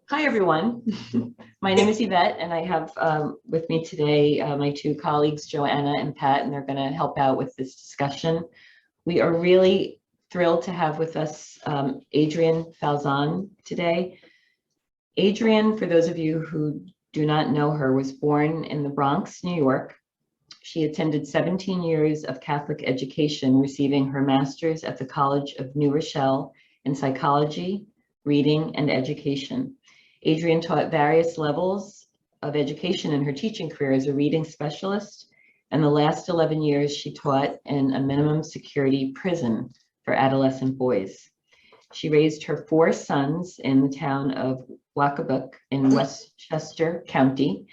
Hi, everyone. My name is Yvette, and I have with me today my two colleagues, Joanna and Pat, and they're going to help out with this discussion. We are really thrilled to have with us Adrian Fauzon today. Adrienne, for those of you who do not know her, was born in the Bronx, New York. She attended 17 years of Catholic education, receiving her master's at the College of New Rochelle in psychology, reading, and education. Adrienne taught various levels of education in her teaching career as a reading specialist, and the last 11 years she taught in a minimum security prison for adolescent boys. She raised her 4 sons in the town of Wacabuc in Westchester County,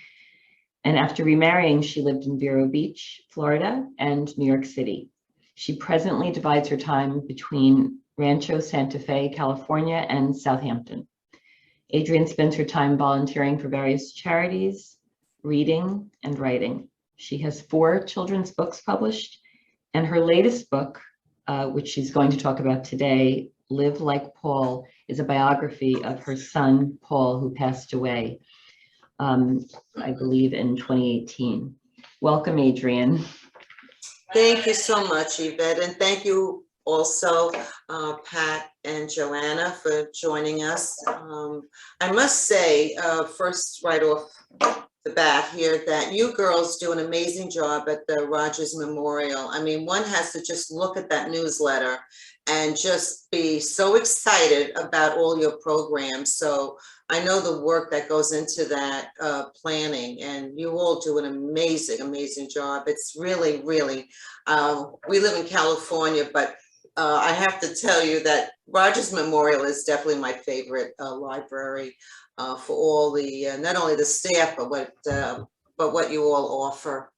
and after remarrying, she lived in Vero Beach, Florida, and New York City. She presently divides her time between Rancho Santa Fe, California, and Southampton. Adrienne spends her time volunteering for various charities, reading, and writing. She has 4 children's books published, and her latest book, which she's going to talk about today, Live Like Paul, is a biography of her son, Paul, who passed away, I believe, in 2018. Welcome, Adrienne. Thank you so much, Yvette, and thank you also, Pat and Joanna, for joining us. I must say, first, right off the bat here, that you girls do an amazing job at the Rogers Memorial. I mean, one has to just look at that newsletter and just be so excited about all your programs. So I know the work that goes into that planning, and you all do an amazing, amazing job. It's really, really, we live in California, but I have to tell you that Rogers Memorial is definitely my favorite library for all the, not only the staff, but what you all offer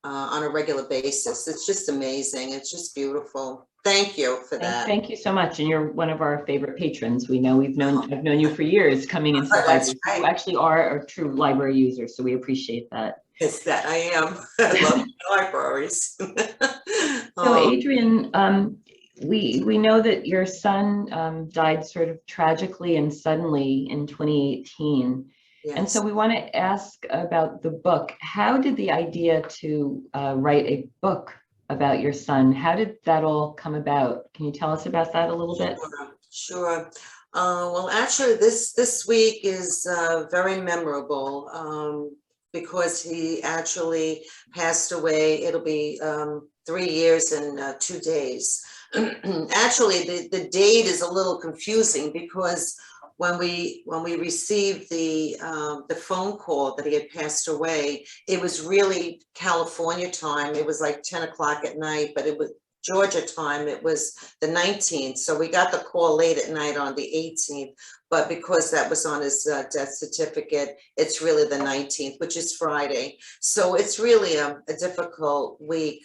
on a regular basis. It's just amazing. It's just beautiful. Thank you for that. Thank you so much. And you're one of our favorite patrons. We know I've known you for years coming into the library. Right. You actually are a true library user, so we appreciate that. It's that I am. I love libraries. So Adrienne, we know that your son died sort of tragically and suddenly in 2018. Yes. And so we want to ask about the book. How did the idea to write a book about your son, how did that all come about? Can you tell us about that a little bit? Sure. Well, actually, this week is very memorable because he actually passed away. It'll be 3 years and 2 days. Actually, the date is a little confusing because when we received the phone call that he had passed away, it was really California time. It was like 10 o'clock at night, but it was Georgia time. It was the 19th. So we got the call late at night on the 18th, but because that was on his death certificate, it's really the 19th, which is Friday. So it's really a difficult week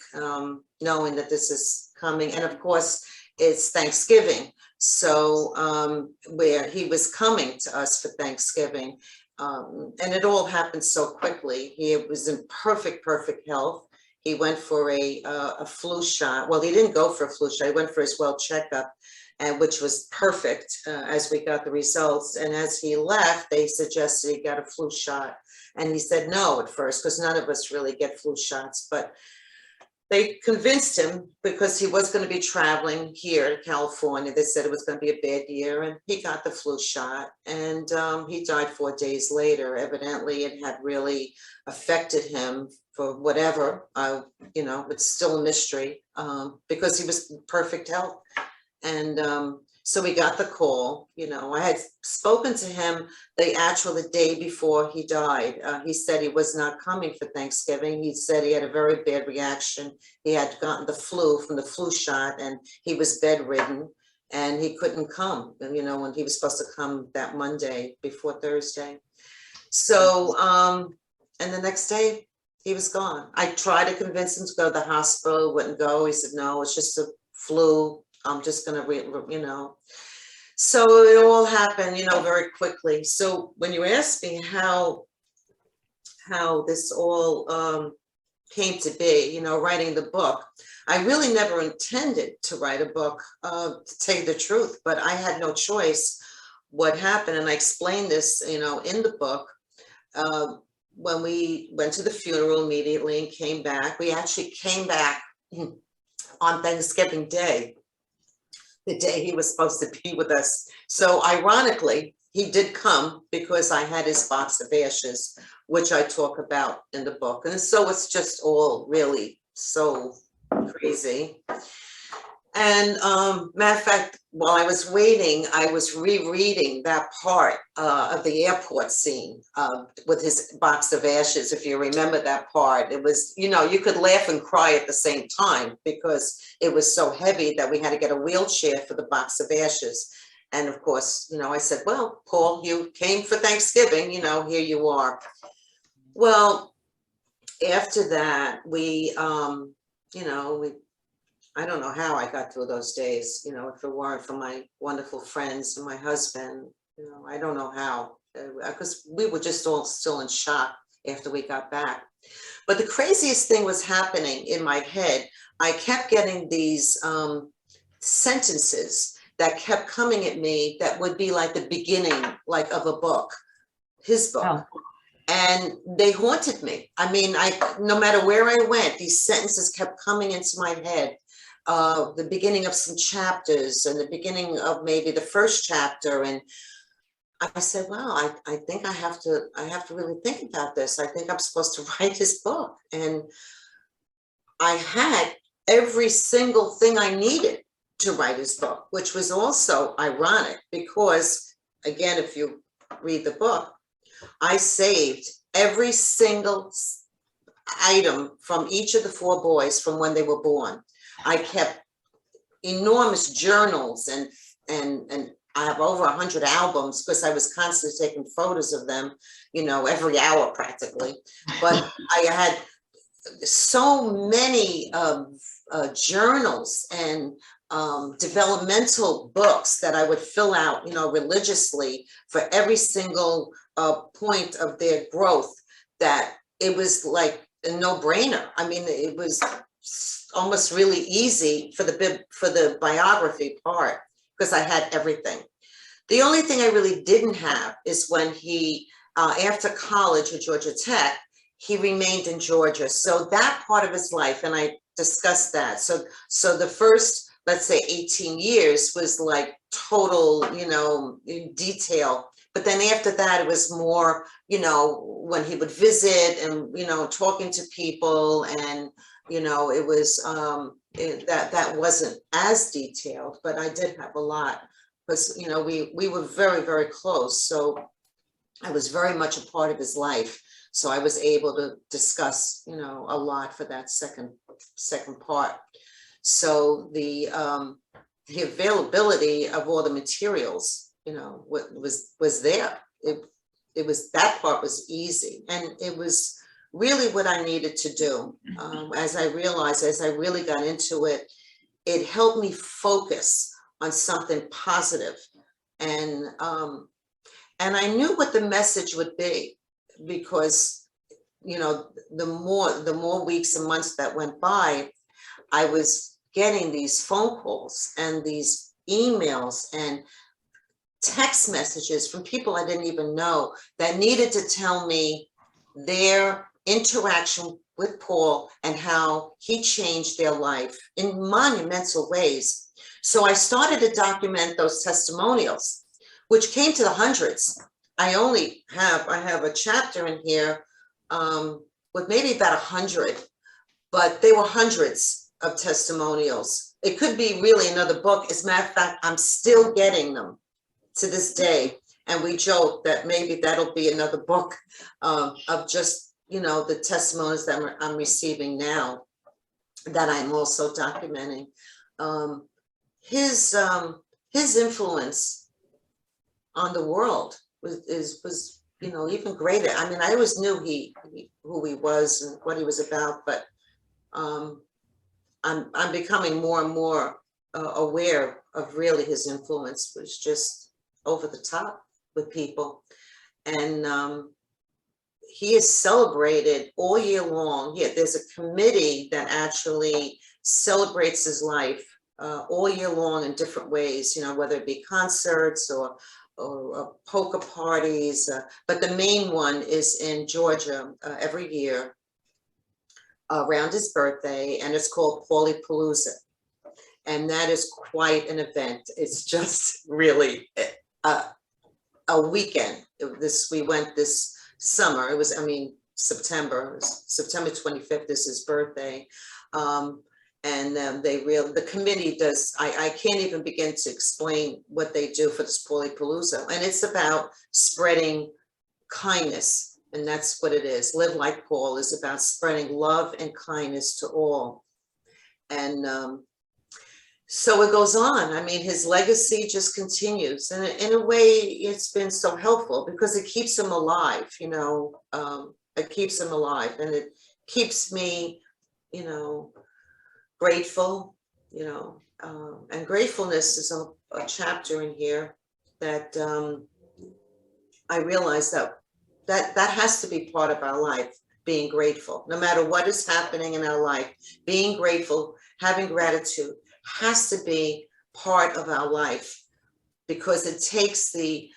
knowing that this is coming. And of course, it's Thanksgiving. So where he was coming to us for Thanksgiving, and it all happened so quickly. He was in perfect health. He went for a flu shot. Well, he didn't go for a flu shot. He went for his well checkup, and which was perfect as we got the results. And as he left, they suggested he got a flu shot, and he said no at first because none of us really get flu shots, but they convinced him because he was going to be traveling here to California. They said it was going to be a bad year, and he got the flu shot, and he died 4 days later. Evidently, it had really affected him for whatever, it's still a mystery because he was in perfect health. And so we got the call. I had spoken to him the day before he died. He said he was not coming for Thanksgiving. He said he had a very bad reaction. He had gotten the flu from the flu shot, and he was bedridden, and he couldn't come, when he was supposed to come that Monday before Thursday. So, and the next day he was gone. I tried to convince him to go to the hospital, wouldn't go. He said, no, it's just a flu. I'm just going to, So it all happened, very quickly. So when you ask me how this all came to be, writing the book, I really never intended to write a book, to tell you the truth, but I had no choice. what happened, and I explained this, in the book, when we went to the funeral immediately and came back, we actually came back on Thanksgiving Day, the day he was supposed to be with us. So ironically, he did come because I had his box of ashes, which I talk about in the book. And so it's just all really so crazy. And matter of fact, while I was waiting, I was rereading that part of the airport scene with his box of ashes. If you remember that part, it was, you could laugh and cry at the same time because it was so heavy that we had to get a wheelchair for the box of ashes. And of course, I said, well, Paul, you came for Thanksgiving, here you are. Well, after that, we I don't know how I got through those days, if it weren't for my wonderful friends and my husband, I don't know how, because we were just all still in shock after we got back. But the craziest thing was happening in my head. I kept getting these sentences that kept coming at me that would be like the beginning, like of a book, his book. Oh. And they haunted me. I mean, no matter where I went, these sentences kept coming into my head. The beginning of some chapters and the beginning of maybe the first chapter. And I said, wow, I think I have to really think about this. I think I'm supposed to write his book. And I had every single thing I needed to write his book, which was also ironic because, again, if you read the book, I saved every single item from each of the 4 boys from when they were born. I kept enormous journals and I have over 100 albums because I was constantly taking photos of them, every hour practically. But I had so many journals and developmental books that I would fill out, religiously for every single point of their growth, that it was like a no-brainer. I mean, it was almost really easy for the biography part because I had everything. The only thing I really didn't have is when he, after college at Georgia Tech, he remained in Georgia. So that part of his life, and I discussed that. So the first, let's say 18 years was like total, in detail. But then after that, it was more, when he would visit and, talking to people, and, it was, that wasn't as detailed, but I did have a lot because, we were very, very close. So I was very much a part of his life. So I was able to discuss, a lot for that second part. So the availability of all the materials, was there. It was, that part was easy, and it was really what I needed to do. As I realized, as I really got into it, it helped me focus on something positive. And I knew what the message would be because, the more weeks and months that went by, I was getting these phone calls and these emails and text messages from people I didn't even know that needed to tell me their interaction with Paul and how he changed their life in monumental ways. So I started to document those testimonials, which came to the hundreds. I have a chapter in here with maybe about 100, but they were hundreds of testimonials. It could be really another book. As a matter of fact, I'm still getting them to this day. And we joke that maybe that'll be another book of just, the testimonies that I'm receiving now that I'm also documenting. His influence on the world was even greater. I mean, I always knew who he was and what he was about, but I'm becoming more and more aware of really his influence was just over the top with people. And he is celebrated all year long. There's a committee that actually celebrates his life all year long in different ways, whether it be concerts or poker parties, but the main one is in Georgia every year around his birthday, and it's called Paulie Palooza. And that is quite an event. It's just really a weekend. We went this summer. It was, I mean, September 25th is his birthday. The committee does, I can't even begin to explain what they do for this Paulie Palooza. And it's about spreading kindness. And that's what it is. Live Like Paul is about spreading love and kindness to all. And so it goes on. I mean, his legacy just continues. And in a way, it's been so helpful because it keeps him alive, you know, it keeps him alive, and it keeps me, you know, grateful, you know, and gratefulness is a chapter in here that I realize that has to be part of our life, being grateful. No matter what is happening in our life, being grateful, having gratitude has to be part of our life, because it takes the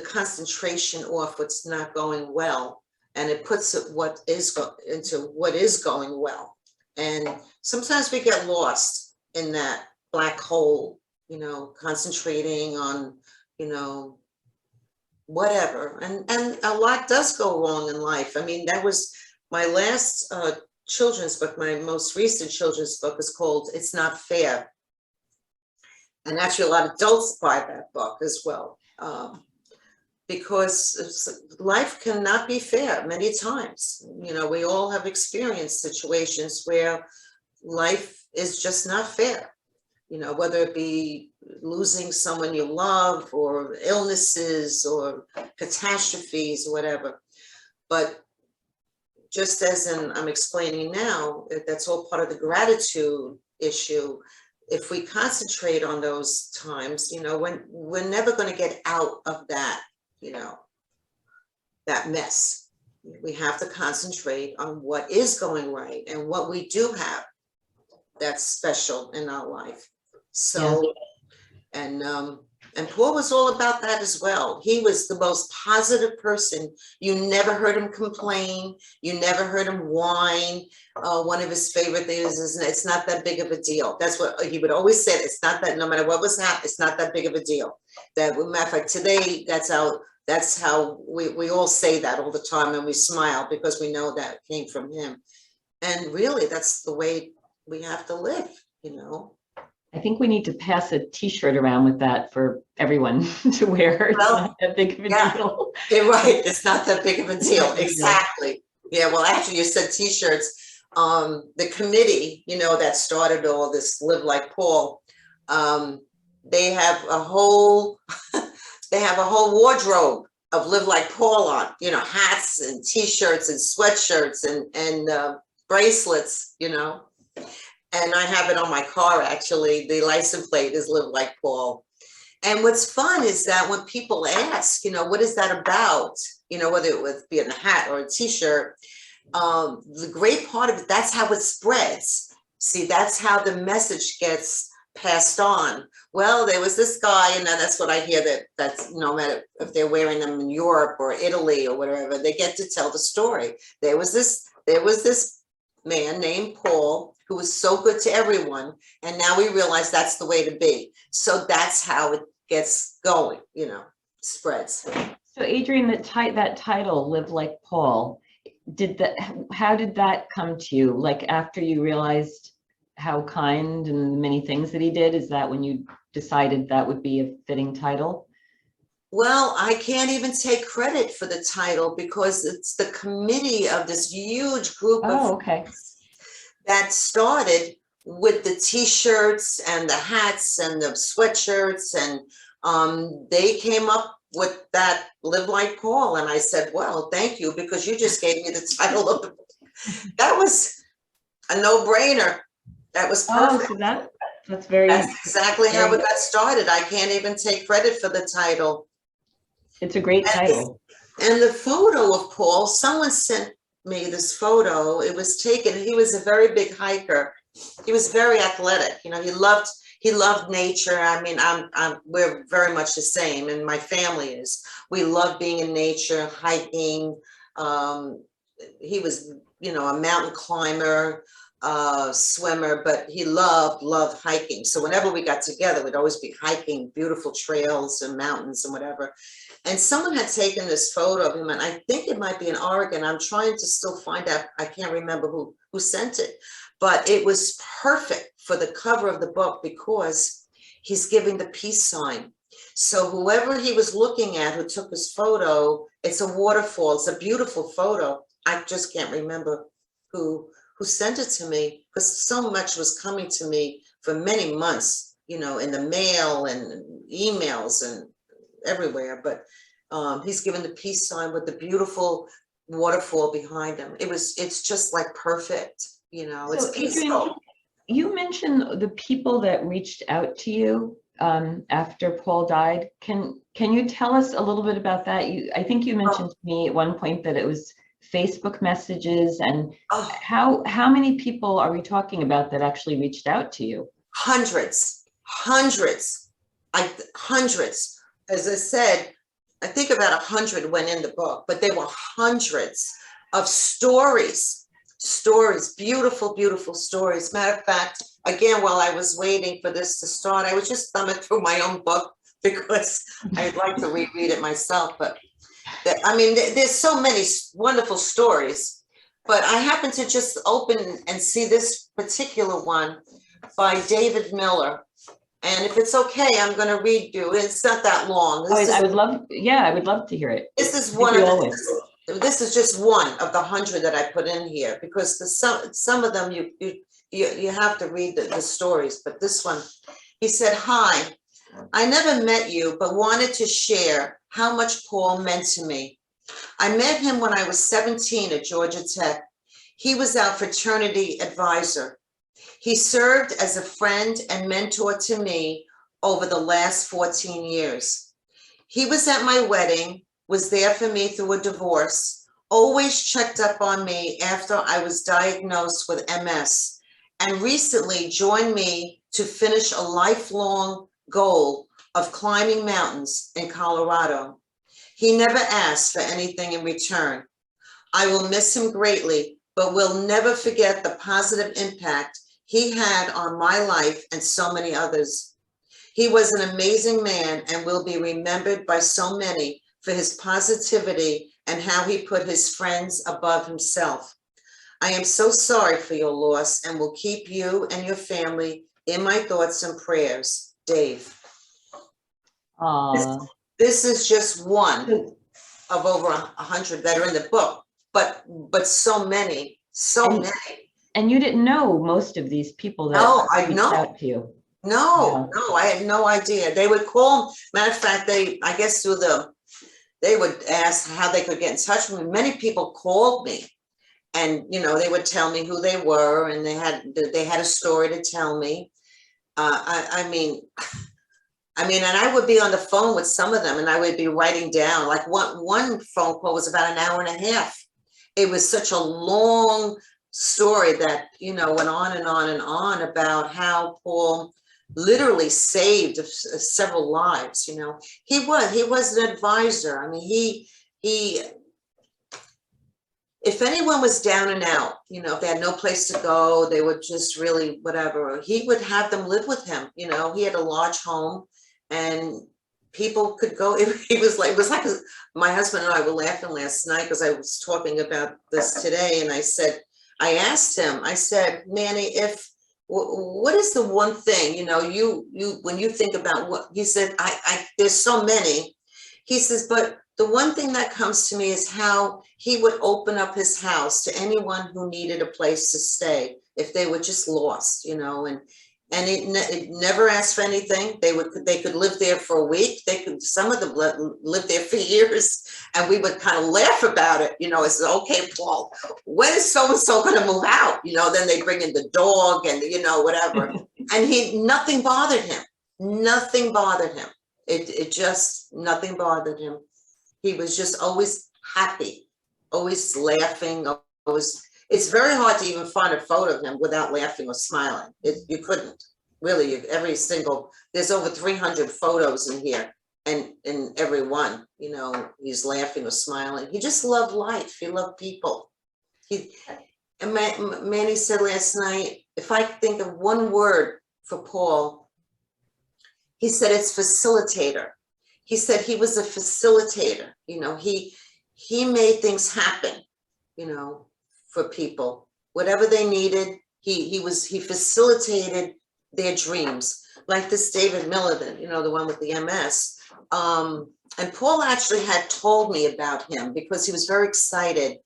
concentration off what's not going well, and it puts it into what is going well. And sometimes we get lost in that black hole, you know, concentrating on, you know, whatever. And a lot does go wrong in life. I mean, that was my last children's book. My most recent children's book is called It's Not Fair. And actually a lot of adults buy that book as well, because life cannot be fair many times. You know, we all have experienced situations where life is just not fair, you know, whether it be losing someone you love, or illnesses, or catastrophes, or whatever. But just as I'm explaining now, that's all part of the gratitude issue. If we concentrate on those times, you know, when we're never going to get out of that, you know, that mess. We have to concentrate on what is going right and what we do have that's special in our life. So, yeah. And Paul was all about that as well. He was the most positive person. You never heard him complain. You never heard him whine. One of his favorite things is, it's not that big of a deal. That's what he would always say. It's not that, no matter what was happening, it's not that big of a deal. That, matter of fact, today, that's how we all say that all the time, and we smile because we know that came from him. And really, that's the way we have to live, you know. I think we need to pass a T-shirt around with that for everyone to wear. It's not that big of a deal. You're right. It's not that big of a deal. Exactly. Yeah. Well, actually, you said T-shirts. The committee, you know, that started all this Live Like Paul. They have a whole wardrobe of Live Like Paul on. You know, hats and T-shirts and sweatshirts and bracelets. You know. And I have it on my car, actually. The license plate is Live Like Paul. And what's fun is that when people ask, you know, what is that about? You know, whether it would be in a hat or a T-shirt, the great part of it, that's how it spreads. See, that's how the message gets passed on. Well, there was this guy, and that's what I hear, that's no matter if they're wearing them in Europe or Italy or whatever, they get to tell the story. There was this man named Paul who was so good to everyone, and now we realize that's the way to be. So that's how it gets going, you know, spreads. So Adrienne, that title, Live Like Paul, how did that come to you? Like after you realized how kind and many things that he did, is that when you decided that would be a fitting title? Well, I can't even take credit for the title because it's the committee of this huge group of that started with the T-shirts and the hats and the sweatshirts, and they came up with that Live Like Paul. And I said, well, thank you, because you just gave me the title of the book. That was a no-brainer. That was perfect. Oh, so that's exactly how it got started. I can't even take credit for the title. It's a great title. And the photo of Paul, someone sent me this photo. It was taken, he was a very big hiker. He was very athletic. You know, he he loved nature. I mean, we're very much the same, and my family is. We love being in nature, hiking. He was, a mountain climber, swimmer, but he loved hiking. So whenever we got together, we'd always be hiking beautiful trails and mountains and whatever. And someone had taken this photo of him, and I think it might be in Oregon. I'm trying to still find out. I can't remember who sent it, but it was perfect for the cover of the book because he's giving the peace sign. So whoever he was looking at who took his photo, it's a waterfall. It's a beautiful photo. I just can't remember who sent it to me, because so much was coming to me for many months, in the mail and emails and everywhere. But he's given the peace sign with the beautiful waterfall behind him. It's just like perfect, it's peaceful. Adrian, you mentioned the people that reached out to you after Paul died. Can you tell us a little bit about that? I think you mentioned to me at one point that it was Facebook messages, and how many people are we talking about that actually reached out to you? Hundreds. As I said, I think about 100 went in the book, but there were hundreds of stories, beautiful, beautiful stories. Matter of fact, again, while I was waiting for this to start, I was just thumbing through my own book because I'd like to reread it myself. But there's so many wonderful stories, but I happened to just open and see this particular one by David Miller. And if it's okay, I'm going to read you. It's not that long. I would love to hear it. This is this is just one of the 100 that I put in here, because some of them you have to read the stories. But this one, he said, "Hi, I never met you, but wanted to share how much Paul meant to me. I met him when I was 17 at Georgia Tech. He was our fraternity advisor. He served as a friend and mentor to me over the last 14 years. He was at my wedding, was there for me through a divorce, always checked up on me after I was diagnosed with MS, and recently joined me to finish a lifelong goal of climbing mountains in Colorado. He never asked for anything in return. I will miss him greatly, but will never forget the positive impact he had on my life and so many others. He was an amazing man and will be remembered by so many for his positivity and how he put his friends above himself. I am so sorry for your loss and will keep you and your family in my thoughts and prayers. Dave." This is just one of over 100 that are in the book, but so many. And you didn't know most of these people that reached out to you. No, I had no idea. They would call. Matter of fact, they would ask how they could get in touch with me. Many people called me, and they would tell me who they were, and they had a story to tell me. And I would be on the phone with some of them, and I would be writing down. Like one phone call was about an hour and a half. It was such a long story that went on and on and on about how Paul literally saved several lives. He was an advisor. I mean, he if anyone was down and out, if they had no place to go, they would just really whatever, he would have them live with him. He had a large home, and people could go. It was like my husband and I were laughing last night because I was talking about this today, and I asked him, I said, "Manny, what is the one thing, you when you think about what," he said, there's so many. He says, "But the one thing that comes to me is how he would open up his house to anyone who needed a place to stay if they were just lost, and it never asked for anything. They could live there for a week. Some of them live there for years, and we would kind of laugh about it. It's okay, Paul, when is so-and-so going to move out? Then they bring in the dog and, whatever. And nothing bothered him. Nothing bothered him. It just, nothing bothered him. He was just always happy, always laughing, always. It's very hard to even find a photo of him without laughing or smiling. You couldn't. really every single, there's over 300 photos in here. And in every one, you know, he's laughing or smiling. He just loved life. He loved people. And Manny said last night, if I think of one word for Paul, he said it's facilitator. He said he was a facilitator. You know, he made things happen, you know, for people. Whatever they needed, he facilitated their dreams. Like this David Milligan, you know, the one with the MS. And Paul actually had told me about him because he was very excited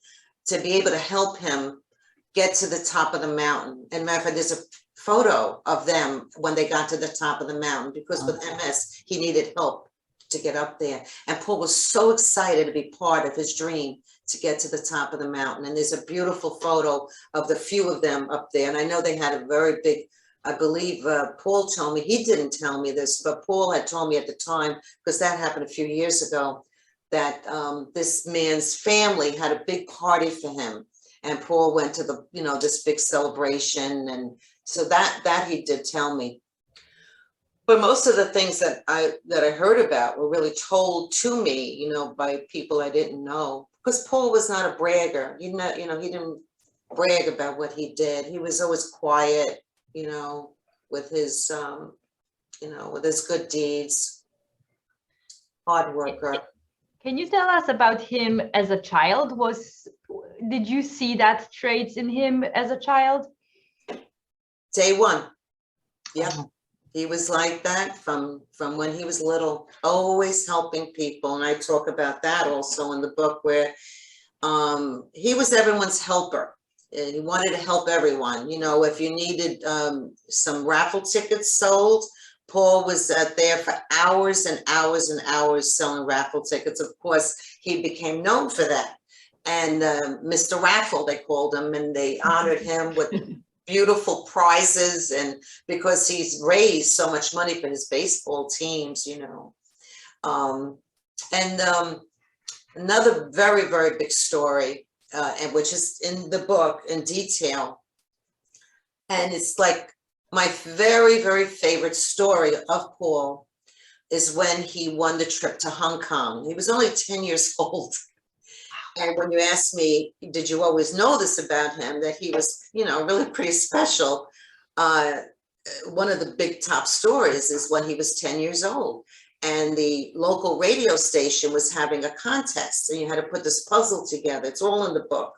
to be able to help him get to the top of the mountain. And matter of fact, there's a photo of them when they got to the top of the mountain, because with MS, he needed help to get up there. And Paul was so excited to be part of his dream to get to the top of the mountain. And there's a beautiful photo of the few of them up there. And I know they had a very big, I believe Paul told me, he didn't tell me this, but Paul had told me at the time, because that happened a few years ago, that this man's family had a big party for him. And Paul went to the, you know, this big celebration. And so that he did tell me. But most of the things that I heard about were really told to me, you know, by people I didn't know. Because Paul was not a bragger. You know, he didn't brag about what he did. He was always quiet, you know, with his, you know, with his good deeds. Hard worker. Can you tell us about him as a child? Did you see that traits in him as a child? Day one. Yeah. He was like that from when he was little, always helping people. And I talk about that also in the book, where he was everyone's helper. He wanted to help everyone. You know, if you needed some raffle tickets sold, Paul was there for hours and hours and hours selling raffle tickets. Of course, he became known for that. And Mr. Raffle, they called him, and they honored him with beautiful prizes, and because he's raised so much money for his baseball teams, you know. Another very, very big story, and which is in the book in detail, and it's like my very, very favorite story of Paul is when he won the trip to Hong Kong. He was only 10 years old. And when you asked me, did you always know this about him, that he was, you know, really pretty special? One of the big top stories is when he was 10 years old and the local radio station was having a contest, and you had to put this puzzle together. It's all in the book,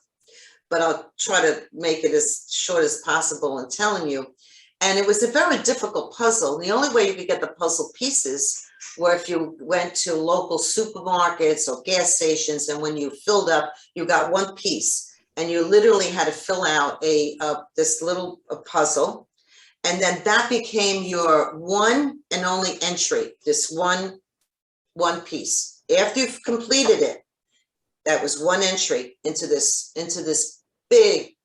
but I'll try to make it as short as possible in telling you. And it was a very difficult puzzle. The only way you could get the puzzle pieces were if you went to local supermarkets or gas stations, and when you filled up, you got one piece, and you literally had to fill out this little puzzle, and then that became your one and only entry. This one piece. After you've completed it, that was one entry into this big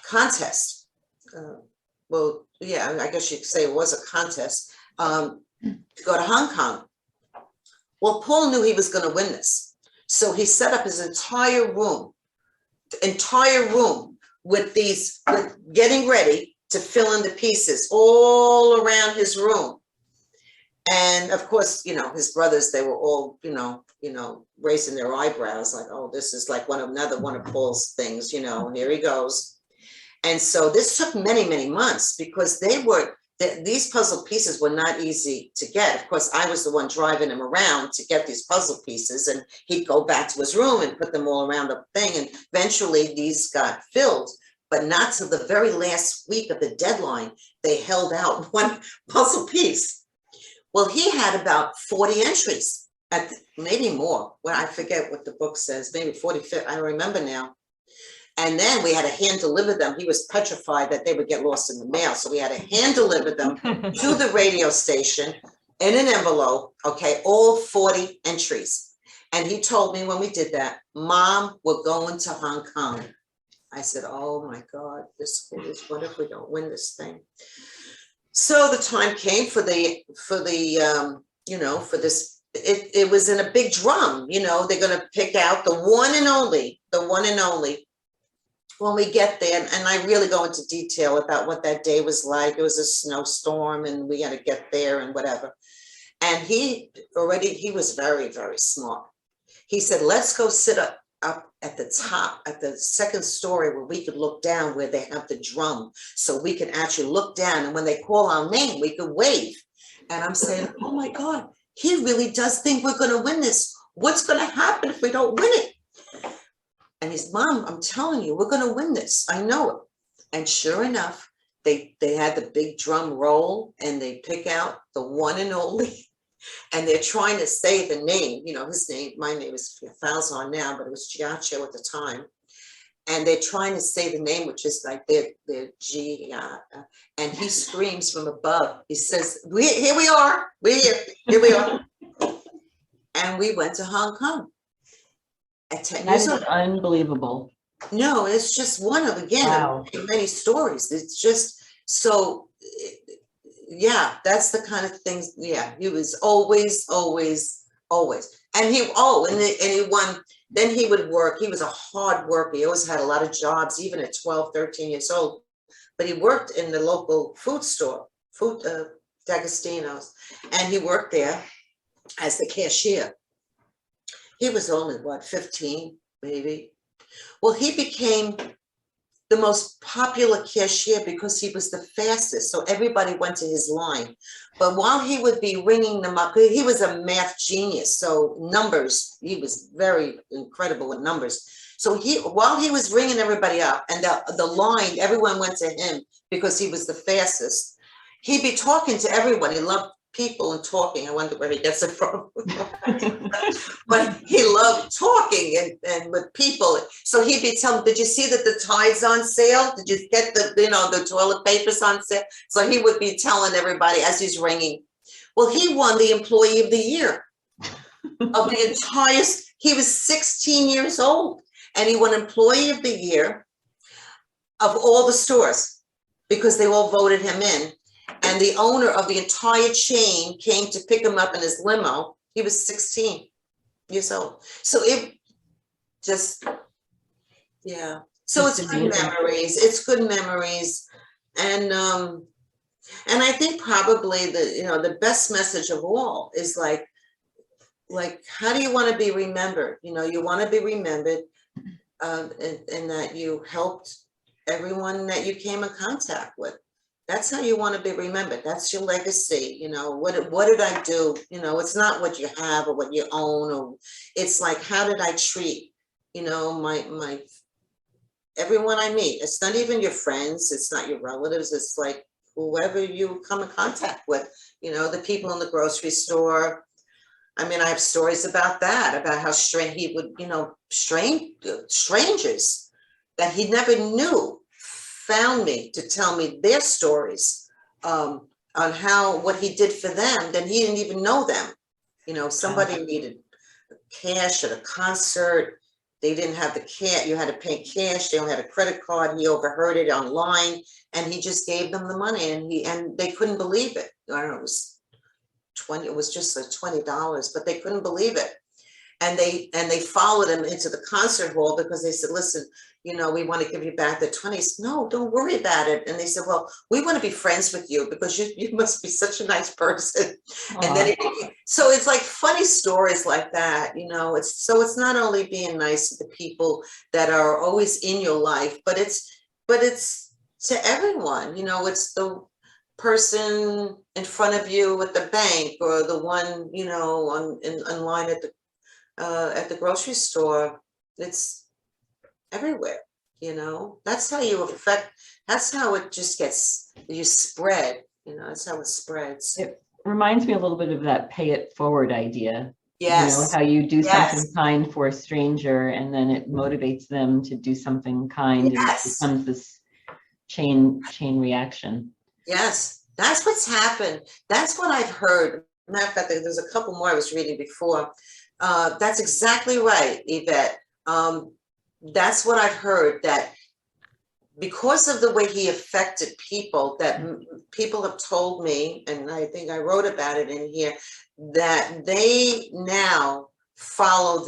contest. Well, yeah, I guess you could say it was a contest to go to Hong Kong. Well, Paul knew he was going to win this. So he set up his entire room with getting ready to fill in the pieces all around his room. And of course, you know, his brothers, they were all, you know, raising their eyebrows like, oh, this is like another one of Paul's things, you know, here he goes. And so this took many, many months, because these puzzle pieces were not easy to get. Of course, I was the one driving him around to get these puzzle pieces, and he'd go back to his room and put them all around the thing. And eventually these got filled, but not till the very last week of the deadline, they held out one puzzle piece. Well, he had about 40 entries, maybe more. Well, I forget what the book says, maybe 45, I don't remember now. And then we had to hand deliver them. He was petrified that they would get lost in the mail. So we had to hand deliver them to the radio station in an envelope. Okay, all 40 entries. And he told me when we did that, Mom, we're going to Hong Kong. I said, oh my God, what if we don't win this thing? So the time came for this, it was in a big drum, you know, they're going to pick out the one and only when we get there, and I really go into detail about what that day was like. It was a snowstorm and we had to get there and whatever. And he was very, very smart. He said, let's go sit up at the top, at the second story where we could look down where they have the drum. So we can actually look down. And when they call our name, we could wave. And I'm saying, oh my God, he really does think we're going to win this. What's going to happen if we don't win it? And he's, Mom, I'm telling you, we're going to win this. I know it. And sure enough, they had the big drum roll and they pick out the one and only. And they're trying to say the name, you know, his name, my name is Falzon now, but it was Giacho at the time. And they're trying to say the name, which is like their G, and he screams from above. He says, here we are, here we are. And we went to Hong Kong. At 10 That years is old. unbelievable. No, it's just one of, again, Wow. many stories. It's just so, yeah, that's the kind of things. Yeah, he was always. And he won. Then he would work. He was a hard worker. He always had a lot of jobs, even at 12, 13 years old. But he worked in the local food store, D'Agostino's, and he worked there as the cashier. He was only, what, 15, maybe? Well, he became the most popular cashier because he was the fastest. So everybody went to his line. But while he would be ringing them up, he was a math genius. So numbers, he was very incredible with numbers. So while he was ringing everybody up and the line, everyone went to him because he was the fastest. He'd be talking to everyone. He loved people and talking. I wonder where he gets it from. But he loved talking and with people. So he'd be telling, did you see that the Tide's on sale? Did you get the toilet paper's on sale? So he would be telling everybody as he's ringing. Well, he won the Employee of the Year of the entire, he was 16 years old and he won Employee of the Year of all the stores because they all voted him in. And the owner of the entire chain came to pick him up in his limo. He was 16 years old. So it just, yeah. So it's good memories. It's good memories. And I think probably the best message of all is like, how do you want to be remembered? You know, you want to be remembered and that you helped everyone that you came in contact with. That's how you want to be remembered. That's your legacy. You know, what did I do? You know, it's not what you have or what you own, or it's like, how did I treat, you know, my everyone I meet. It's not even your friends. It's not your relatives. It's like whoever you come in contact with, you know, the people in the grocery store. I mean, I have stories about that, about how strange he would, you know, strangers that he never knew found me to tell me their stories on what he did for them. Then he didn't even know them. You know, somebody needed cash at a concert. They didn't have the cash. You had to pay cash. They only had a credit card. He overheard it online, and he just gave them the money. And they couldn't believe it. I don't know. It was $20. It was just like $20, but they couldn't believe it. And they followed him into the concert hall because they said, listen, you know, we want to give you back the 20s. No, don't worry about it. And they said, well, we want to be friends with you because you must be such a nice person. Aww. And then so it's like funny stories like that, you know. It's not only being nice to the people that are always in your life, but it's to everyone, you know. It's the person in front of you at the bank, or the one, you know, in line at the grocery store. It's everywhere, you know. That's how you affect, that's how it just gets, you spread, you know, that's how it spreads. It reminds me a little bit of that pay it forward idea. Yes. You know, how you do something kind for a stranger and then it motivates them to do something kind, and it becomes this chain reaction. Yes, that's what's happened. That's what I've heard. Matter of fact, there's a couple more I was reading before. That's exactly right, Yvette. That's what I've heard, that because of the way he affected people, that people have told me, and I think I wrote about it in here, that they now follow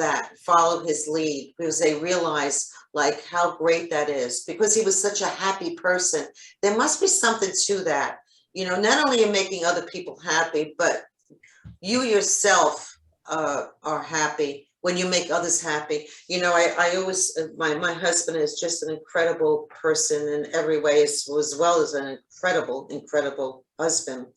his lead, because they realize like how great that is, because he was such a happy person. There must be something to that. You know, not only you're making other people happy, but you yourself are happy when you make others happy. You know, I always, my husband is just an incredible person in every way, as well as an incredible husband.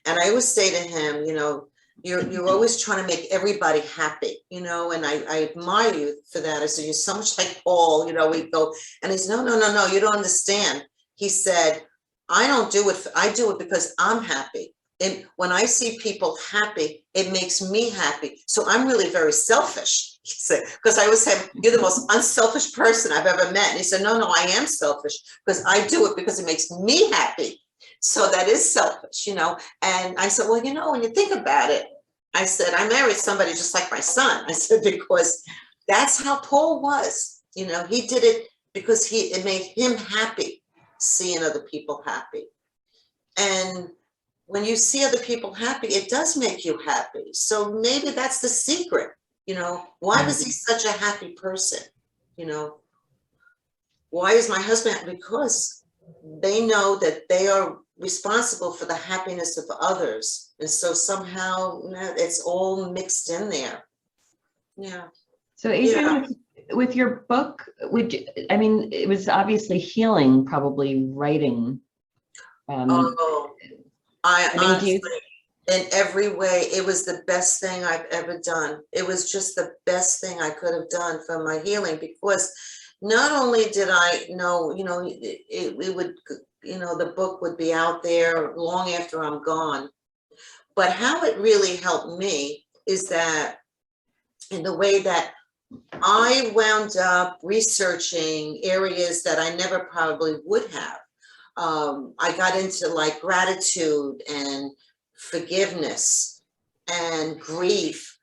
And I always say to him, you know, you're always trying to make everybody happy, you know, and I admire you for that. I said, you're so much like Paul, you know, we go, and he's, no, you don't understand. He said, I don't do it, I do it because I'm happy. And when I see people happy, it makes me happy. So I'm really very selfish, he said, because I always said, you're the most unselfish person I've ever met. And he said, no, I am selfish because I do it because it makes me happy. So that is selfish, you know. And I said, well, you know, when you think about it, I said, I married somebody just like my son. I said, because that's how Paul was, you know, he did it because it made him happy, seeing other people happy. And when you see other people happy, it does make you happy. So maybe that's the secret, you know. Why was he such a happy person? You know, why is my husband happy? Because they know that they are responsible for the happiness of others. And so somehow it's all mixed in there. Yeah. So Adrian, with your book, I mean, it was obviously healing, probably writing. I honestly, in every way, it was the best thing I've ever done. It was just the best thing I could have done for my healing, because not only did I know, you know, it would, you know, the book would be out there long after I'm gone, but how it really helped me is that in the way that I wound up researching areas that I never probably would have. I got into like gratitude and forgiveness and grief,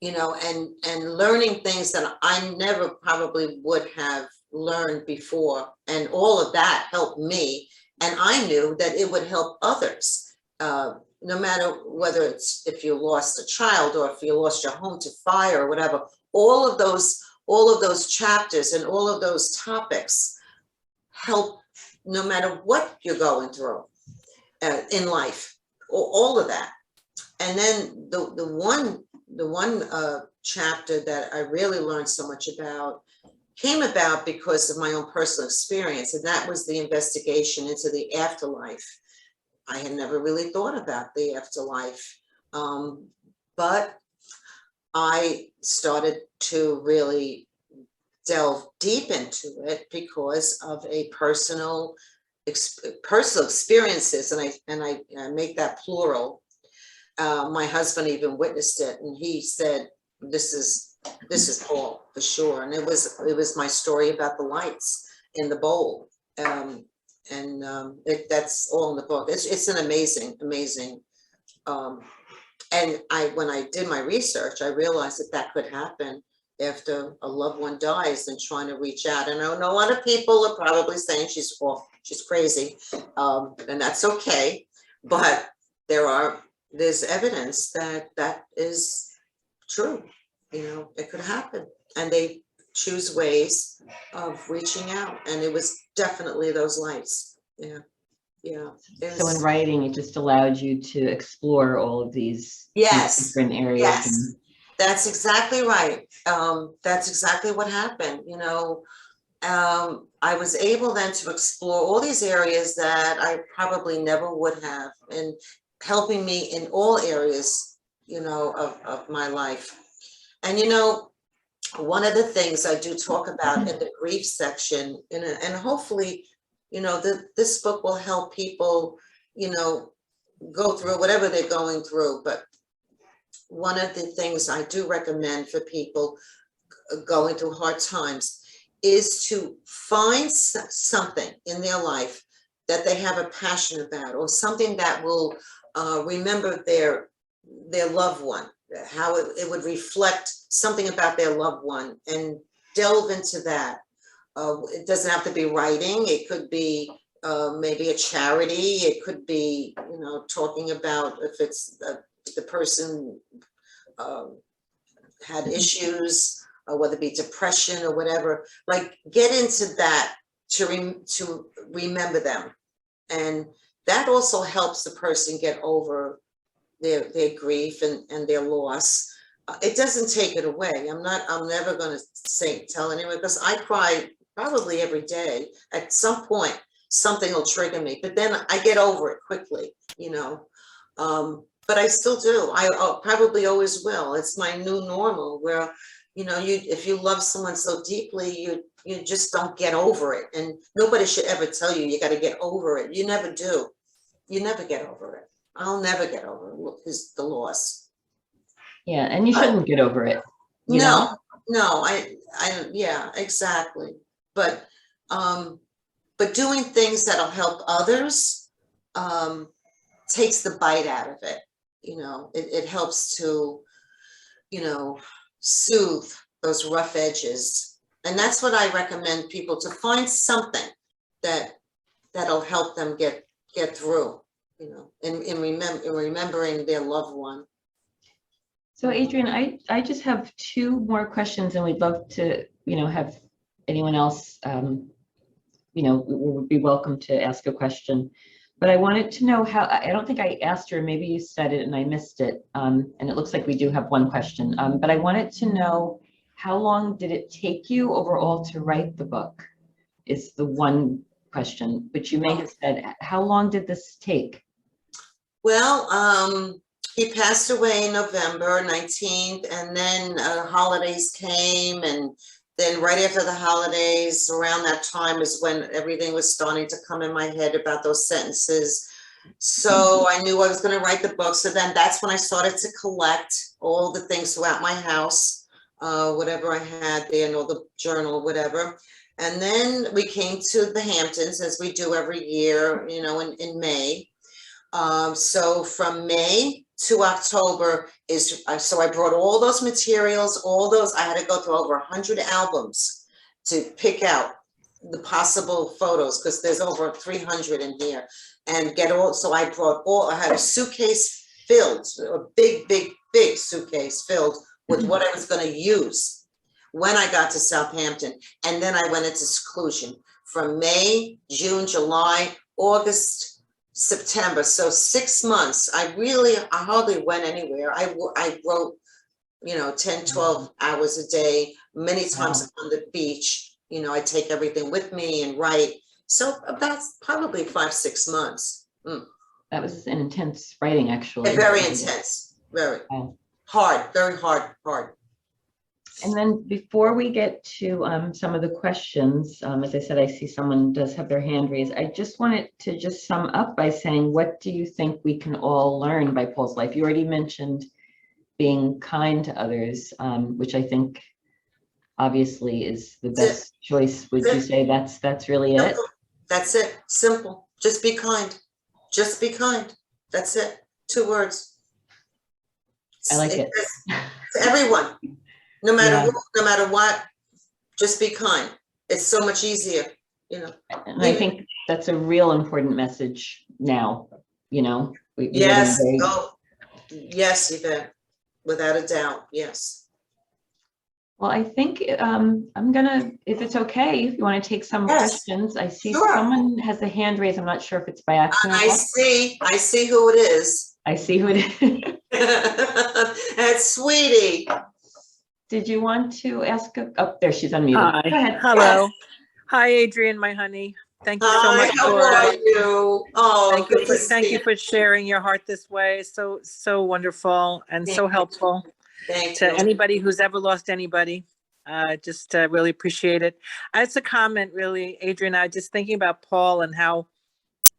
you know, and learning things that I never probably would have learned before. And all of that helped me. And I knew that it would help others, no matter whether it's if you lost a child or if you lost your home to fire or whatever. All of those chapters and all of those topics help no matter what you're going through in life, all of that. And then the one chapter that I really learned so much about came about because of my own personal experience, and that was the investigation into the afterlife. I had never really thought about the afterlife, but I started to really delve deep into it because of a personal experiences, and I make that plural. My husband even witnessed it, and he said, "This is Paul for sure." And it was my story about the lights in the bowl, and that's all in the book. It's an amazing. And when I did my research, I realized that could happen after a loved one dies and trying to reach out. And I know a lot of people are probably saying she's crazy, and that's okay. But there's evidence that is true. You know, it could happen, and they choose ways of reaching out. And it was definitely those lights. Yeah. So in writing, it just allowed you to explore all of these different areas. Yes. That's exactly right. That's exactly what happened. You know, I was able then to explore all these areas that I probably never would have, and helping me in all areas, you know, of my life. And, you know, one of the things I do talk about in the grief section, and hopefully, you know, this book will help people, you know, go through whatever they're going through. But one of the things I do recommend for people going through hard times is to find something in their life that they have a passion about, or something that will remember their loved one, how it would reflect something about their loved one, and delve into that. It doesn't have to be writing. It could be maybe a charity. It could be, you know, talking about if it's the person had issues, whether it be depression or whatever, like get into that to remember them. And that also helps the person get over their grief and their loss. It doesn't take it away. I'm never going to tell anyone, because I cry probably every day. At some point, something will trigger me, but then I get over it quickly, you know. But I still do. I probably always will. It's my new normal, where, you know, if you love someone so deeply, you just don't get over it. And nobody should ever tell you got to get over it. You never do. You never get over it. I'll never get over the loss. Yeah, and you shouldn't get over it. You know? No, yeah, exactly. But doing things that'll help others takes the bite out of it. You know, it helps to, you know, soothe those rough edges. And that's what I recommend people to find something that'll help them get through, you know, in remembering their loved one. So Adrienne, I just have two more questions, and we'd love to, you know, have anyone else, you know, would be welcome to ask a question. But I wanted to know how, I don't think I asked her, maybe you said it and I missed it. And it looks like we do have one question, but I wanted to know, how long did it take you overall to write the book is the one question, but you may have said, how long did this take? Well, he passed away November 19th, and then holidays came, and then right after the holidays, around that time is when everything was starting to come in my head about those sentences. So I knew I was going to write the book. So then that's when I started to collect all the things throughout my house, whatever I had there, and all the journal, whatever. And then we came to the Hamptons, as we do every year, you know, in May. So from May to October so I brought all those materials, I had to go through over 100 albums to pick out the possible photos, because there's over 300 in here, and so I had a suitcase filled, a big suitcase filled with what I was going to use when I got to Southampton. And then I went into seclusion from May, June, July, August, September. So 6 months. I hardly went anywhere. I wrote, you know, 10, 12 hours a day, many times on the beach. You know, I take everything with me and write. So about probably 5, 6 months. That was an intense writing, actually. Very intense, very hard, very hard. And then before we get to some of the questions, as I said, I see someone does have their hand raised. I just wanted to just sum up by saying, what do you think we can all learn by Paul's life? You already mentioned being kind to others, which I think obviously is the best choice. Would you say that's really it? That's it. Simple. Just be kind. Just be kind. That's it. 2 words. I like it. To everyone. No matter who, no matter what, just be kind. It's so much easier, you know. And I think that's a real important message now, you know. Yes. Yes, Yvette. Without a doubt. Yes. Well, I think I'm gonna, if it's okay, if you want to take some questions. I see someone has a hand raised. I'm not sure if it's by accident. I see who it is. I see who it is. That's Sweetie. Did you want to ask? There, she's unmuted. Hi. Go ahead. Hello. Yes. Hi, Adrienne, my honey. Thank you so much How are you? Oh, thank you for sharing your heart this way. So wonderful and so helpful to anybody who's ever lost anybody. Just really appreciate it. It's a comment, really, Adrienne. I was just thinking about Paul and how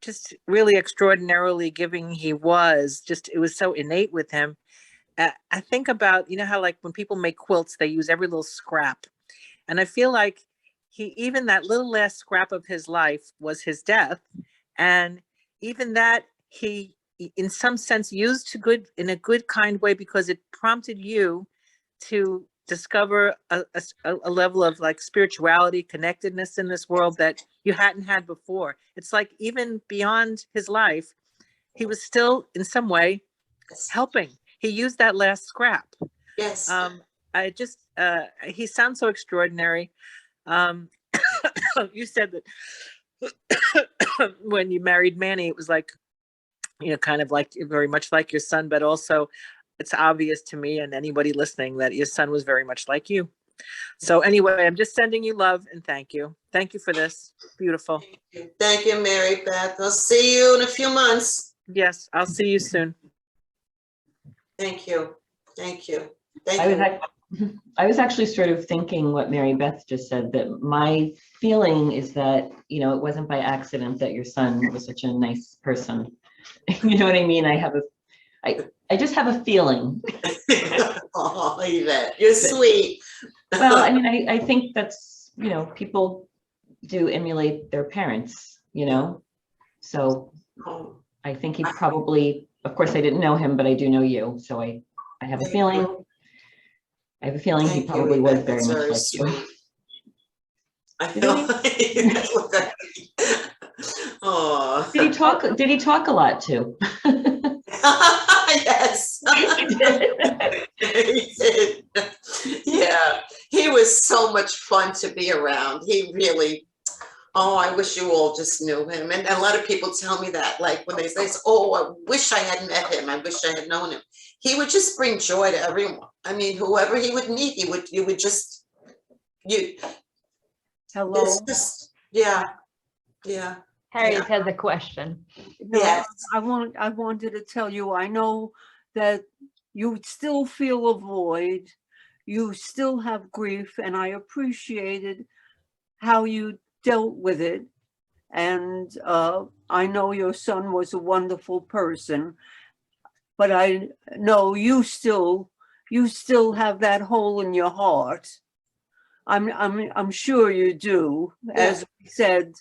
just really extraordinarily giving he was. Just, it was so innate with him. I think about, you know, how like when people make quilts, they use every little scrap. And I feel like even that little last scrap of his life was his death. And even that he, in some sense, used in a good, kind way, because it prompted you to discover a level of like spirituality, connectedness in this world that you hadn't had before. It's like even beyond his life, he was still in some way helping. He used that last scrap. Yes. I just, he sounds so extraordinary. You said that when you married Manny, it was like, kind of like very much like your son, but also it's obvious to me and anybody listening that your son was very much like you. So anyway, I'm just sending you love and thank you. Thank you for this. Beautiful. Thank you, Mary Beth. I'll see you in a few months. Yes, I'll see you soon. Thank you. Thank you. I was actually sort of thinking what Mary Beth just said, that my feeling is that, it wasn't by accident that your son was such a nice person. You know what I mean? I just have a feeling. Oh, Yvette, you're sweet. Well, I mean, I think that's, people do emulate their parents, so I think he probably, of course, I didn't know him, but I do know you, so I have a feeling. I have a feeling he probably was very much like you. I feel like, oh. Did he talk a lot too? Yes. He did. Yeah, he was so much fun to be around. He really, I wish you all just knew him. And a lot of people tell me that, like when they say, oh, I wish I had met him. I wish I had known him. He would just bring joy to everyone. I mean, whoever he would meet, you would just, Hello. Yeah. Harriet has a question. No, Yes. I wanted to tell you, I know that you still feel a void, you still have grief, and I appreciated how you dealt with it. And I know your son was a wonderful person, but I know you still have that hole in your heart. I'm sure you do. Yeah. As we said,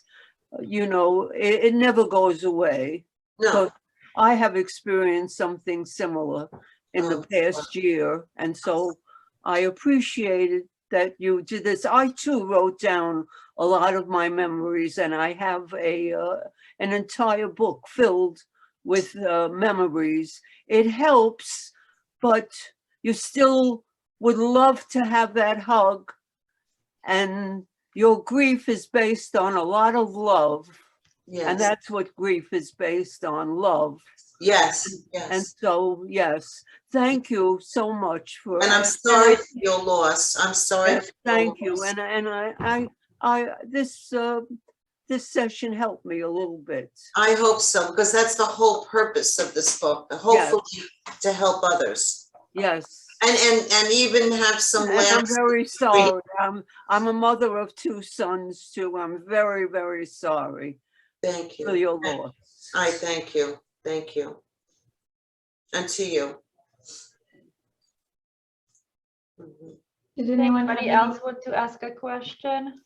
it never goes away. No. So I have experienced something similar in the past year. And so I appreciated that you did this. I too wrote down a lot of my memories, and I have an entire book filled with memories. It helps, but you still would love to have that hug. And your grief is based on a lot of love. Yes. And that's what grief is based on, love. Yes. And so, yes, thank you so much for. And I'm sorry for your loss. I'm sorry. Yes, thank you. And this session helped me a little bit. I hope so, because that's the whole purpose of this book, hopefully to help others. Yes. And even have some laughs. I'm very sorry. I'm a mother of 2 sons too. I'm very, very sorry. Thank you. For your loss. I thank you. Thank you. And to you. Did anybody else want to ask a question?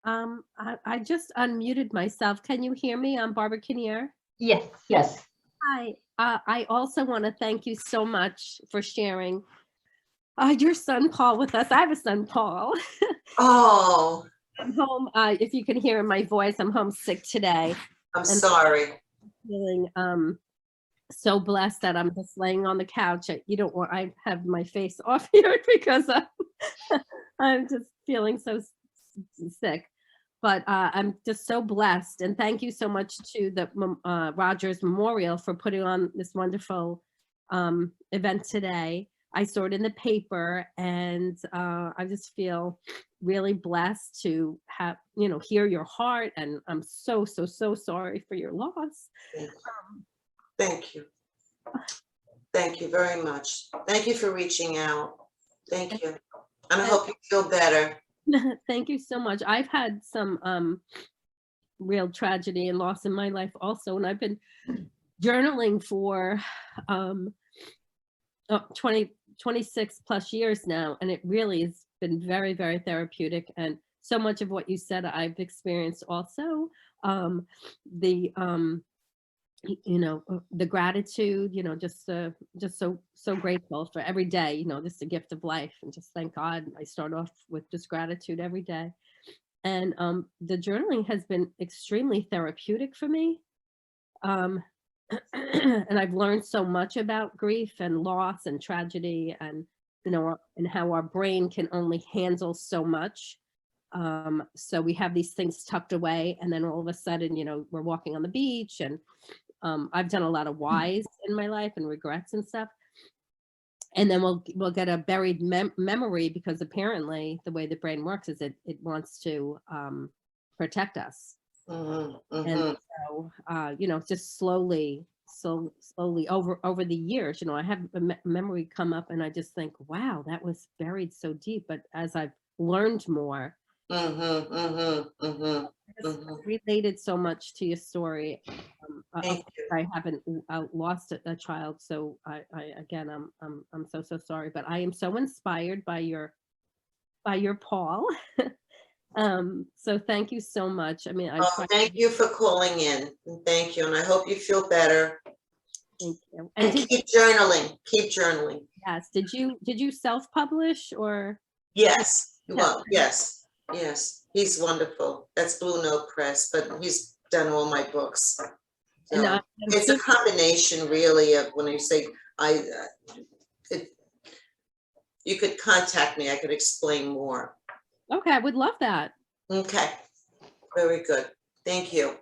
I just unmuted myself. Can you hear me? I'm Barbara Kinnear. Yes. Yes. Hi. I also want to thank you so much for sharing your son Paul with us. I have a son Paul. Oh. I'm home. If you can hear in my voice, I'm homesick today. I'm sorry. Feeling so blessed that I'm just laying on the couch. I have my face off here because I'm just feeling so sick. But I'm just so blessed, and thank you so much to the Rogers Memorial for putting on this wonderful event today. I saw it in the paper, and I just feel really blessed to have, hear your heart, and I'm so sorry for your loss. Thank you. Thank you very much. Thank you for reaching out. Thank you. And I hope you feel better. Thank you so much. I've had some real tragedy and loss in my life also, and I've been journaling for 26 plus years now, and it really has been very, very therapeutic. And so much of what you said I've experienced also. The gratitude, just so grateful for every day, just a gift of life, and just thank God. I start off with just gratitude every day. And the journaling has been extremely therapeutic for me. And I've learned so much about grief and loss and tragedy, and and how our brain can only handle so much. So we have these things tucked away, and then all of a sudden, we're walking on the beach, and I've done a lot of whys in my life and regrets and stuff. And then we'll get a buried memory, because apparently the way the brain works is it wants to protect us. And so, just slowly over the years, I have a memory come up, and I just think, wow, that was buried so deep. But as I've learned more, related so much to your story. I haven't lost a child, so I'm so sorry, but I am so inspired by your Paul. So thank you so much. I mean, thank you for calling in. Thank you, and I hope you feel better. Thank you. And keep journaling. Keep journaling. Yes. Did you self-publish or? Yes. Well, yes. Yes, he's wonderful. That's Blue Note Press, but he's done all my books. So it's a combination, really, of when you say you could contact me. I could explain more. Okay, I would love that. Okay, very good. Thank you.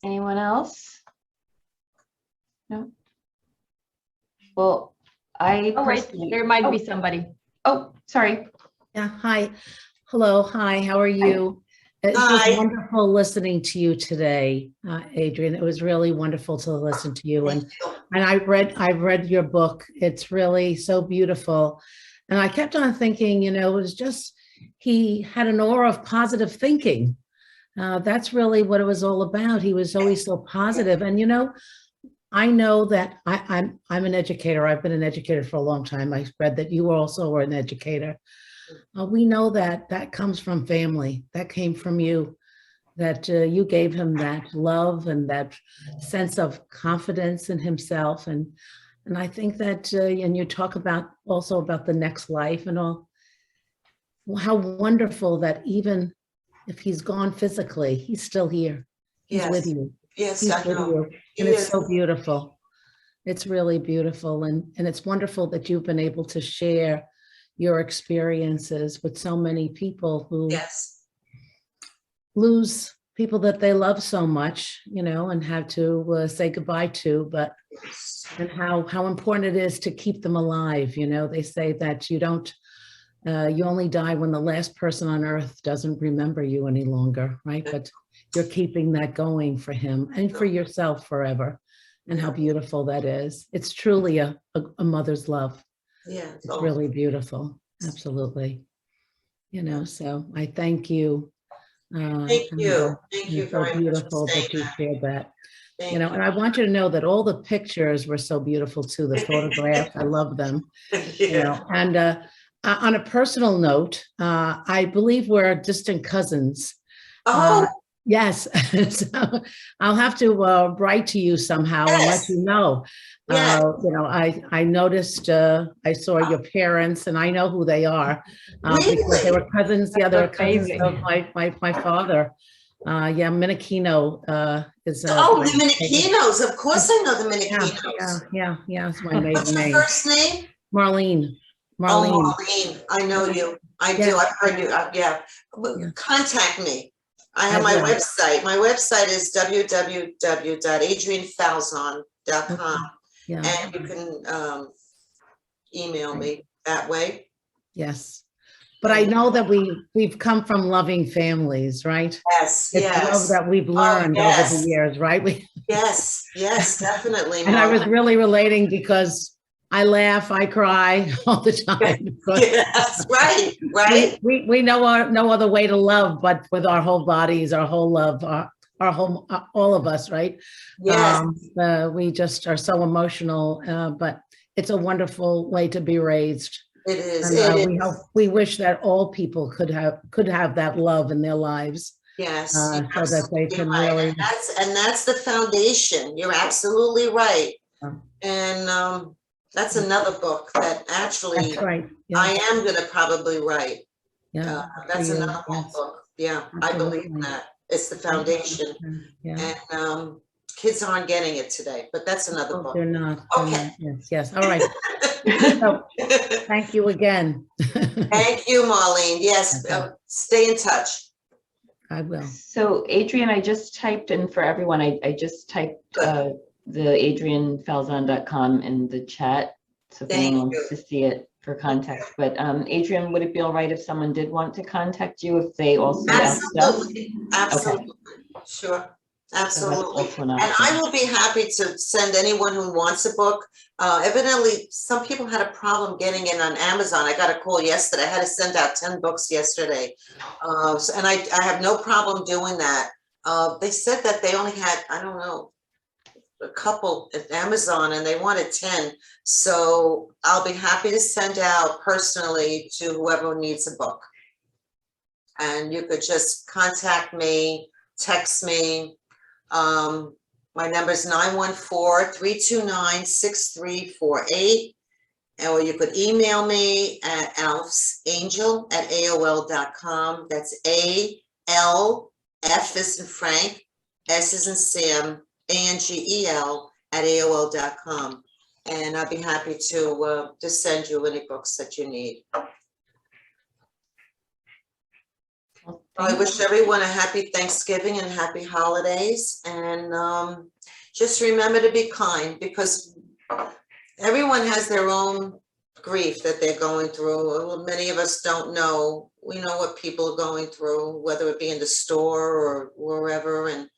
Anyone else? No. Well, Oh, wait, there might be somebody. Oh, sorry. Yeah, hi. Hello, hi, how are you? It was wonderful listening to you today, Adrian. It was really wonderful to listen to you. And I've read your book. It's really so beautiful. And I kept on thinking, it was just, he had an aura of positive thinking. That's really what it was all about. He was always so positive. And I know that I'm an educator. I've been an educator for a long time. I read that you also were an educator. We know that comes from family. That came from you, that you gave him that love and that sense of confidence in himself. And I think that, and you talk about also about the next life and all, how wonderful that even if he's gone physically, he's still here. He's with you. Yes, I know. And it's so beautiful. It's really beautiful. And it's wonderful that you've been able to share your experiences with so many people who lose people that they love so much, and have to say goodbye to, and how important it is to keep them alive. They say that you only die when the last person on earth doesn't remember you any longer, right? But you're keeping that going for him and for yourself forever. And how beautiful that is. It's truly a mother's love. Yeah. It's really beautiful. Absolutely. So I thank you. Thank you. Thank you very much. Beautiful that you shared that. And I want you to know that all the pictures were so beautiful too. The photographs, I love them. And on a personal note, I believe we're distant cousins. Yes. So I'll have to write to you somehow and let you know. I noticed, I saw your parents, and I know who they are because they were cousins. The other cousins of my father. Minikino is. The Minikinos. Of course, I know the Minikinos. Yeah. It's my maiden What's your name. first name? Marlene. Oh, Marlene. I know you. I do. I've heard you. Contact me. I have my website. My website is www.adrianfauzon.com. And you can email me that way. Yes. But I know that we've come from loving families, right? Yes, it's love that we've learned over the years, right? Yes, definitely. And I was really relating because I laugh, I cry all the time. Yes, right. We know no other way to love but with our whole bodies, our whole love, our whole, all of us, right? Yes. We just are so emotional, but it's a wonderful way to be raised. It is. We wish that all people could have that love in their lives. Yes, so that they can really. And that's the foundation. You're absolutely right. And that's another book that actually I am going to probably write. Yeah, that's another book. Yeah, absolutely. I believe that it's the foundation. Yeah. And kids aren't getting it today, but that's another book. They're not. Okay. Yes, yes. All right. So, thank you again. Thank you, Marlene. Yes, Okay. stay in touch. I will. So Adrian, I just typed in for everyone, I just typed the adrianfalzon.com in the chat. So if Thank anyone you. wants to see it for context, but Adrian, would it be all right if someone did want to contact you if they also asked us? Absolutely, absolutely, sure, So that's absolutely. also an And I option. will be happy to send anyone who wants a book. Evidently, some people had a problem getting it on Amazon. I got a call yesterday. I had to send out 10 books yesterday. And I have no problem doing that. They said that they only had, I don't know, a couple at Amazon and they wanted 10. So I'll be happy to send out personally to whoever needs a book. And you could just contact me, text me. My number is 914-329-6348. Or you could email me at alfsangel@aol.com. That's A-L-F as in Frank, S as in Sam, ANGEL@aol.com. And I'd be happy to send you any books that you need. Well, I thank wish everyone a happy Thanksgiving and happy holidays. And just remember to be kind, because everyone has their own grief that they're going through. Many of us don't know. We know what people are going through, whether it be in the store or wherever. And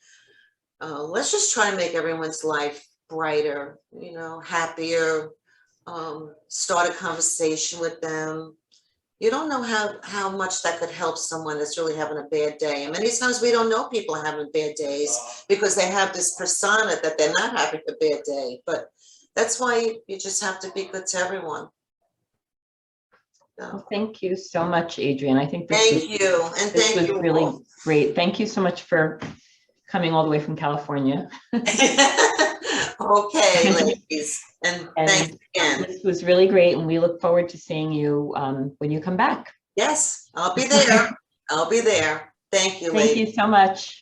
let's just try to make everyone's life brighter, you know, happier. Start a conversation with them. You don't know how much that could help someone that's really having a bad day. And many times we don't know people are having bad days because they have this persona that they're not having a bad day. But that's why you just have to be good to everyone. So, Well, thank you so much, Adrian. I think this thank you. And this thank was you really all. great. Thank you so much for coming all the way from California. Okay, ladies. And thanks again. This was really great, and we look forward to seeing you when you come back. Yes, I'll be there. I'll be there. Thank you, Thank ladies. you so much.